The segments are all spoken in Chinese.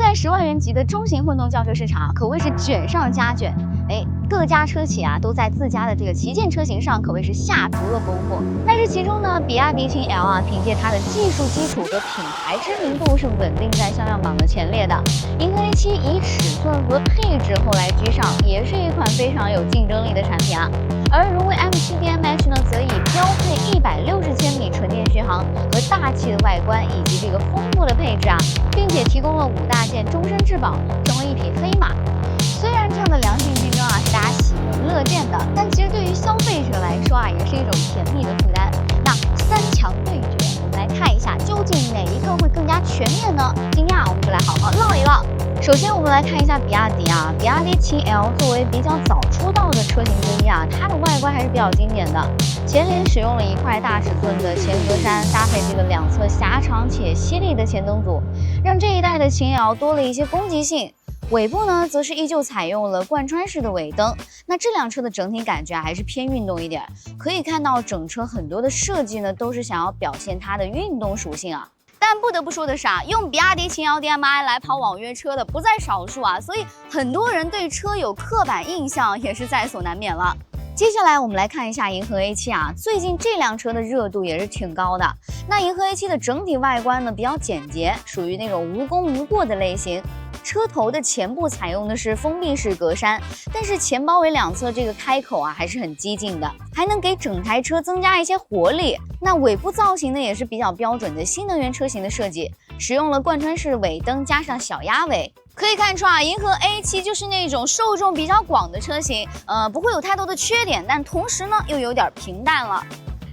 在10万元级的中型混动轿车市场可谓是卷上加卷，各家车企都在自家的这个旗舰车型上可谓是下足了功夫。但是其中呢，比亚迪秦 L 凭借它的技术基础和品牌知名度是稳定在销量榜的前列的。银河 A7 以尺寸和配置后来居上，也是一款非常有竞争力的产品啊。而荣威 M7 DMH 呢，则以标配160千米纯电续航和大气的外观以及这个丰富的配置并且提供了5大件终身质保，成为一匹黑马。虽然这样的良性竞争是大家喜闻乐见的，但其实对于消费者来说也是一种甜蜜的负担。那三强对决，我们来看一下究竟哪一个会更加全面呢？今天我们就来好好唠一唠。首先我们来看一下比亚迪比亚迪秦 L 作为比较早出道的车型之一它的外观还是比较经典的。前脸使用了一块大尺寸的前格栅，搭配这个两侧狭长且犀利的前灯组，让这一代的秦 L 多了一些攻击性。尾部呢，则是依旧采用了贯穿式的尾灯。那这辆车的整体感觉还是偏运动一点，可以看到整车很多的设计呢，都是想要表现它的运动属性但不得不说的是用比亚迪秦 L DM-i 来跑网约车的不在少数所以很多人对车有刻板印象也是在所难免了。接下来我们来看一下银河 A7最近这辆车的热度也是挺高的。那银河 A7 的整体外观呢比较简洁，属于那种无功无过的类型。车头的前部采用的是封闭式格栅，但是前包围两侧这个开口还是很激进的，还能给整台车增加一些活力。那尾部造型呢也是比较标准的新能源车型的设计，使用了贯穿式尾灯加上小鸭尾。可以看出银河 A7 就是那种受众比较广的车型，不会有太多的缺点，但同时呢又有点平淡了。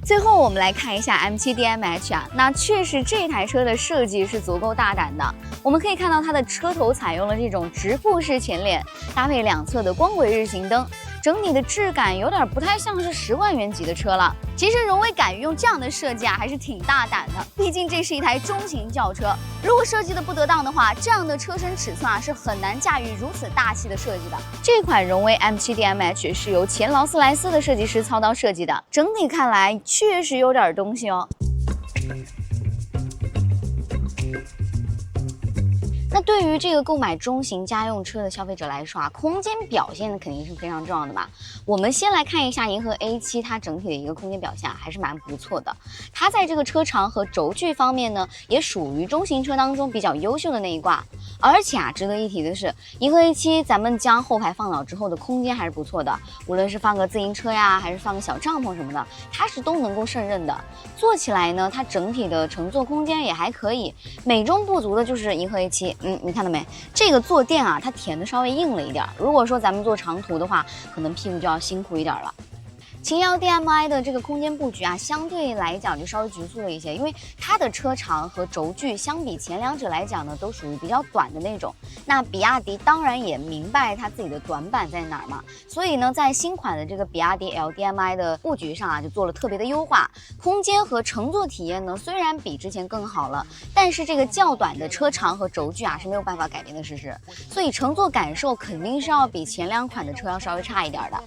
最后我们来看一下 M7 DMH那确实这台车的设计是足够大胆的。我们可以看到它的车头采用了这种直瀑式前脸，搭配两侧的光轨日行灯，整体的质感有点不太像是10万元级的车了。其实荣威敢于用这样的设计还是挺大胆的，毕竟这是一台中型轿车，如果设计的不得当的话，这样的车身尺寸是很难驾驭如此大气的设计的。这款荣威 M7 DMH 是由前劳斯莱斯的设计师操刀设计的，整体看来确实有点东西那对于这个购买中型家用车的消费者来说空间表现肯定是非常重要的嘛。我们先来看一下银河 A7 它整体的一个空间表现还是蛮不错的。它在这个车长和轴距方面呢，也属于中型车当中比较优秀的那一挂。而且值得一提的是，银河 A7 咱们将后排放倒之后的空间还是不错的，无论是放个自行车还是放个小帐篷什么的，它是都能够胜任的。坐起来呢，它整体的乘坐空间也还可以。美中不足的就是银河 A7，你看到没？这个坐垫它填的稍微硬了一点，如果说咱们坐长途的话，可能屁股就要辛苦一点了。秦 L DM-i 的这个空间布局相对来讲就稍微局促了一些，因为它的车长和轴距相比前两者来讲呢，都属于比较短的那种。那比亚迪当然也明白它自己的短板在哪儿嘛，所以呢，在新款的这个比亚迪 LDMI 的布局上就做了特别的优化。空间和乘坐体验呢，虽然比之前更好了，但是这个较短的车长和轴距是没有办法改变的事实，所以乘坐感受肯定是要比前两款的车要稍微差一点的。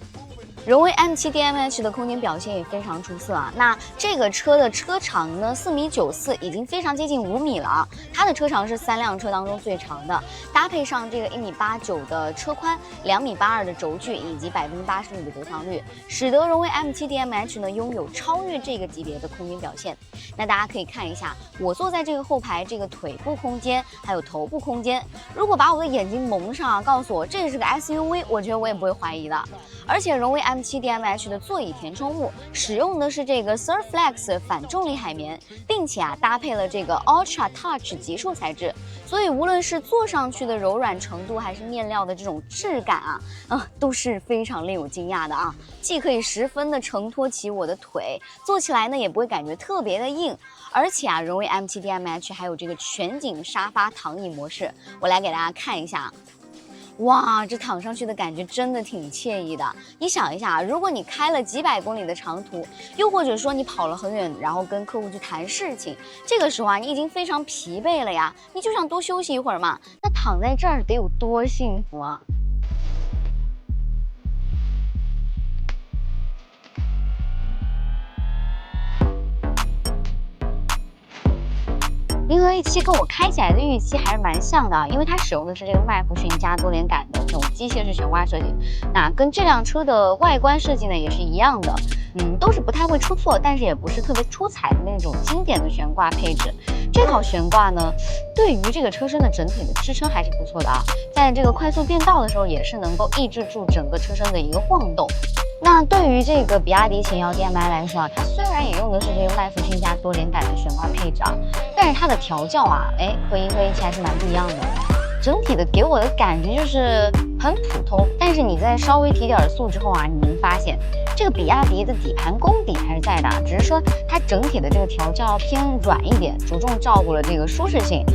荣威 M7 DMH 的空间表现也非常出色那这个车的车长呢4.94米，已经非常接近5米了它的车长是3辆车当中最长的，搭配上这个1.89米的车宽，2.82米的轴距以及85%的得藏率，使得荣威 M7 DMH 呢拥有超越这个级别的空间表现。那大家可以看一下，我坐在这个后排，这个腿部空间还有头部空间，如果把我的眼睛蒙上告诉我这是个 SUV， 我觉得我也不会怀疑的。而且荣威 M7 DMH 的座椅填充物使用的是这个 Surflex 反重力海绵，并且搭配了这个 Ultra Touch 极塑材质，所以无论是坐上去的柔软程度，还是面料的这种质感都是非常令我惊讶的既可以十分的承托起我的腿，坐起来呢也不会感觉特别的硬。而且荣威 M7 DMH 还有这个全景沙发躺椅模式，我来给大家看一下。哇，这躺上去的感觉真的挺惬意的。你想一下，如果你开了几百公里的长途，又或者说你跑了很远，然后跟客户去谈事情，这个时候你已经非常疲惫了呀，你就想多休息一会儿嘛，那躺在这儿得有多幸福啊！银河 A7跟我开起来的预期还是蛮像的啊，因为它使用的是这个麦弗逊加多连杆的这种机械式悬挂设计，那跟这辆车的外观设计呢也是一样的，都是不太会出错，但是也不是特别出彩的那种经典的悬挂配置。这套悬挂呢，对于这个车身的整体的支撑还是不错的啊，在这个快速变道的时候也是能够抑制住整个车身的一个晃动。那对于这个比亚迪秦瑶 DM-i 来说啊，它虽然也用的是这个麦弗逊加多连杆的悬挂配置啊，但是它的调教啊，和银河 A7还是蛮不一样的。整体的给我的感觉就是很普通，但是你在稍微提点速之后啊，你能发现这个比亚迪的底盘功底还是在的，只是说它整体的这个调教偏软一点，着重照顾了这个舒适性。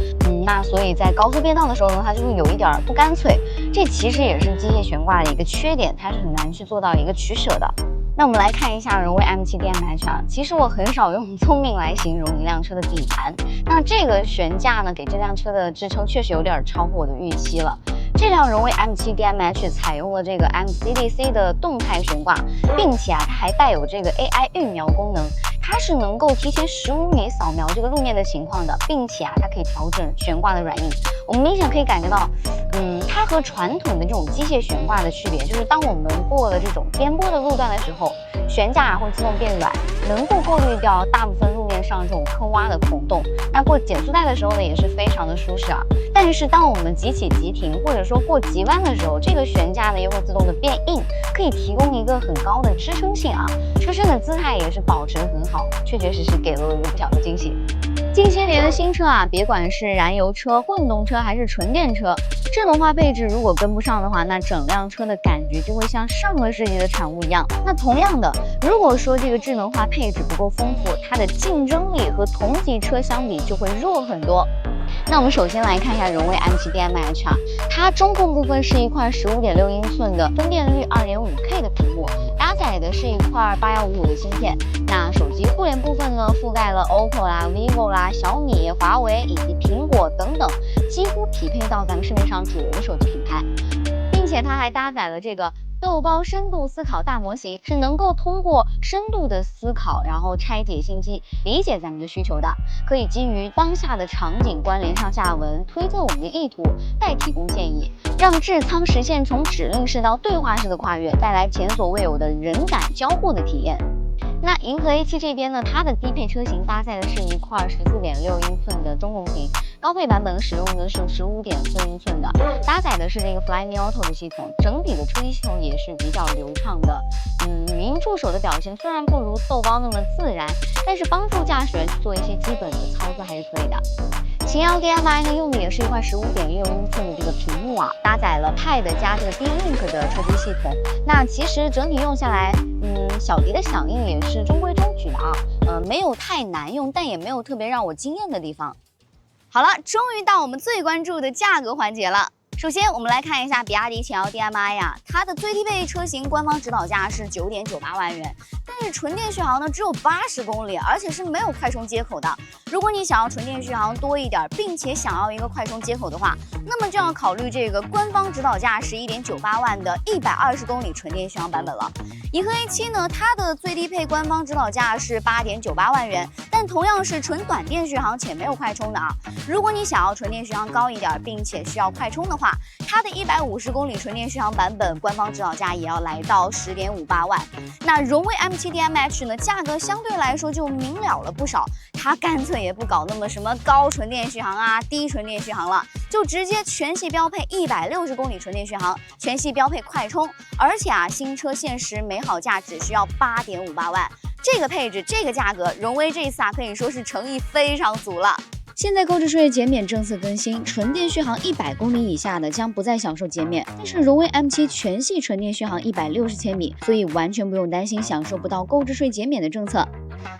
那所以在高速变道的时候呢，它就会有一点不干脆，这其实也是机械悬挂的一个缺点，它是很难去做到一个取舍的。那我们来看一下荣威 M7 DM-i 啊，其实我很少用聪明来形容一辆车的底盘，那这个悬架呢，给这辆车的支撑确实有点超乎我的预期了。这辆荣威 M7 DM-i 采用了这个 MCDC 的动态悬挂，并且它还带有这个 AI 预瞄功能，它是能够提前15米扫描这个路面的情况的，并且它可以调整悬挂的软硬。我们明显可以感觉到，它和传统的这种机械悬挂的区别，就是当我们过了这种颠簸的路段的时候，悬架会自动变软，能够过滤掉大部分路面上这种坑洼的孔洞。那过减速带的时候呢，也是非常的舒适啊。但是当我们急起急停，或者说过急弯的时候，这个悬架呢又会自动的变硬，可以提供一个很高的支撑性啊。车身的姿态也是保持得很好，确确实实给了我一个不小的惊喜。近些年的新车啊，别管是燃油车、混动车还是纯电车，智能化配置如果跟不上的话，那整辆车的感觉就会像上个世纪的产物一样。那同样的，如果说这个智能化配置不够丰富，它的竞争力和同级车相比就会弱很多。那我们首先来看一下荣威 M7 DM-i 啊，它中控部分是一块15.6英寸的分辨率 2.5K 的屏幕，搭载的是一块8155的芯片。那手机互联部分呢，覆盖了 OPPO 啦、vivo 啦、小米、华为以及苹果等等，几乎匹配到咱们市面上主流的手机品牌，并且它还搭载了这个豆包深度思考大模型，是能够通过深度的思考，然后拆解信息，理解咱们的需求的，可以基于当下的场景关联上下文，推测我们的意图，再提供建议，让智仓实现从指令式到对话式的跨越，带来前所未有的人感交互的体验。那银河 A7 这边呢，它的低配车型搭载的是一块14.6英寸的中控屏，高配版本使用的是15.4英寸的，搭载的是这个 Flyme Auto 的系统，整体的车机系统也是比较流畅的。语音助手的表现虽然不如豆包那么自然，但是帮助驾驶员去做一些基本的操作还是可以的。秦瑶 DM-i 呢，用的也是一块15.6英寸的这个屏幕啊，搭载了 Pad 加这个 D-Link 的车机系统。那其实整体用下来，小迪的响应也是中规中矩的啊，没有太难用，但也没有特别让我惊艳的地方。好了，终于到我们最关注的价格环节了。首先，我们来看一下比亚迪秦瑶 DM-i 呀，它的最低配车型官方指导价是9.98万元，但是纯电续航呢只有80公里，而且是没有快充接口的。如果你想要纯电续航多一点，并且想要一个快充接口的话，那么就要考虑这个官方指导价是1.98万的120公里纯电续航版本了。银河 A7 呢，它的最低配官方指导价是8.98万元，但同样是纯短电续航且没有快充的啊。如果你想要纯电续航高一点，并且需要快充的话，它的150公里纯电续航版本官方指导价也要来到10.58万。那荣威 M7 DM-i 呢，价格相对来说就明了了不少，它干脆也不搞那么什么高纯电续航啊、低纯电续航了，就直接全系标配160公里纯电续航，全系标配快充，而且新车限时美好价只需要8.58万。这个配置、这个价格，荣威这次可以说是诚意非常足了。现在购置税减免政策更新，纯电续航100公里以下的将不再享受减免，但是荣威 M7 全系纯电续航160千米，所以完全不用担心享受不到购置税减免的政策。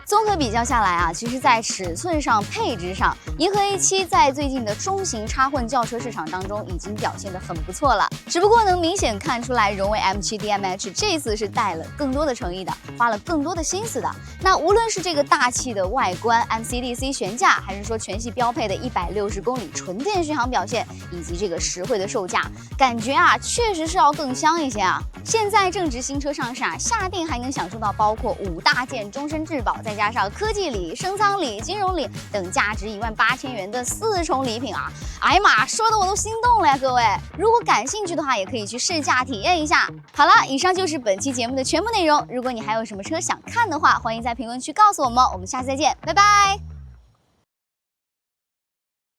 综合比较下来其实在尺寸上、配置上，银河 A7 在最近的中型插混轿车市场当中已经表现得很不错了。只不过能明显看出来，荣威 M7 DM-i 这次是带了更多的诚意的，花了更多的心思的。那无论是这个大气的外观、MCDC 悬架，还是说全系标配的160公里纯电续航表现，以及这个实惠的售价，感觉确实是要更香一些啊。现在正值新车上市夏定还能享受到包括5大件终身质保、保，再加上科技礼、升舱礼、金融礼等价值18000元的4重礼品啊！哎呀妈，说的我都心动了呀，各位！如果感兴趣的话，也可以去试驾体验一下。好了，以上就是本期节目的全部内容。如果你还有什么车想看的话，欢迎在评论区告诉我们。我们下次再见，拜拜。